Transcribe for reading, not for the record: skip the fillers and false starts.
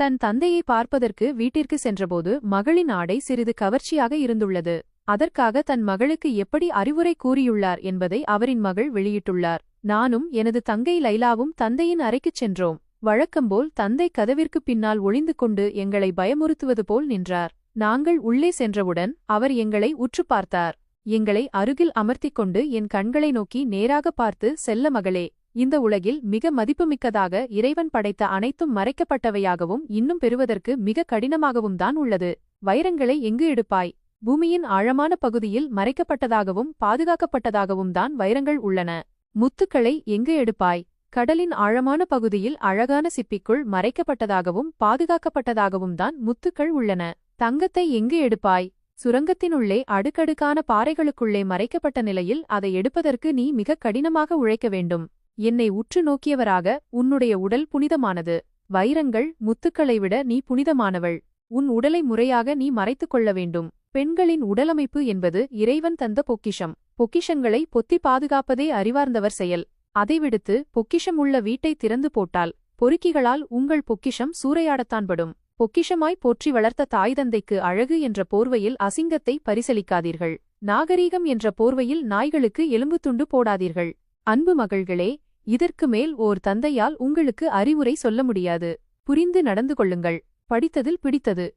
தன் தந்தையை பார்ப்பதற்கு வீட்டிற்கு சென்றபோது மகளின் ஆடை சிறிது கவர்ச்சியாக இருந்துள்ளது. அதற்காக தன் மகளுக்கு எப்படி அறிவுரை கூறியுள்ளார் என்பதை அவரின் மகள் வெளியிட்டுள்ளார். நானும் எனது தங்கை லைலாவும் தந்தையின் அறைக்குச் சென்றோம். வழக்கம்போல் தந்தை கதவிற்குப் பின்னால் ஒளிந்து கொண்டு எங்களை பயமுறுத்துவது போல் நின்றார். நாங்கள் உள்ளே சென்றவுடன் அவர் எங்களை உற்று பார்த்தார். எங்களை அருகில் அமர்த்திக் கொண்டு என் கண்களை நோக்கி நேராக பார்த்து, செல்ல மகளே, இந்த உலகில் மிக மதிப்புமிக்கதாக இறைவன் படைத்த அனைத்தும் மறைக்கப்பட்டவையாகவும் இன்னும் பெறுவதற்கு மிக கடினமாகவும் தான் உள்ளது. வைரங்களை எங்கு எடுப்பாய்? பூமியின் ஆழமான பகுதியில் மறைக்கப்பட்டதாகவும் பாதுகாக்கப்பட்டதாகவும் தான் வைரங்கள் உள்ளன. முத்துக்களை எங்கு எடுப்பாய்? கடலின் ஆழமான பகுதியில் அழகான சிப்பிக்குள் மறைக்கப்பட்டதாகவும் பாதுகாக்கப்பட்டதாகவும் தான் முத்துக்கள் உள்ளன. தங்கத்தை எங்கு எடுப்பாய்? சுரங்கத்தினுள்ளே அடுக்கடுக்கான பாறைகளுக்குள்ளே மறைக்கப்பட்ட நிலையில் அதை எடுப்பதற்கு நீ மிக கடினமாக உழைக்க வேண்டும். என்னை உற்று நோக்கியவராக, உன்னுடைய உடல் புனிதமானது. வைரங்கள் முத்துக்களை விட நீ புனிதமானவள். உன் உடலை முறையாக நீ மறைத்துக் கொள்ள வேண்டும். பெண்களின் உடலமைப்பு என்பது இறைவன் தந்த பொக்கிஷம். பொக்கிஷங்களை பொத்தி பாதுகாப்பதே அறிவார்ந்தவர் செயல். அதை விடுத்து பொக்கிஷம் உள்ள வீட்டை திறந்து போட்டால் பொறுக்கிகளால் உங்கள் பொக்கிஷம் சூறையாடத்தான் படும். பொக்கிஷமாய் போற்றி வளர்த்த தாய் தந்தைக்கு அழகு என்ற போர்வையில் அசிங்கத்தை பரிசலிக்காதீர்கள். நாகரீகம் என்ற போர்வையில் நாய்களுக்கு எலும்பு துண்டு போடாதீர்கள். அன்பு மகள்களே, இதற்கு மேல் ஓர் தந்தையால் உங்களுக்கு அறிவுரை சொல்ல முடியாது. புரிந்து நடந்து கொள்ளுங்கள். படித்ததில் பிடித்தது.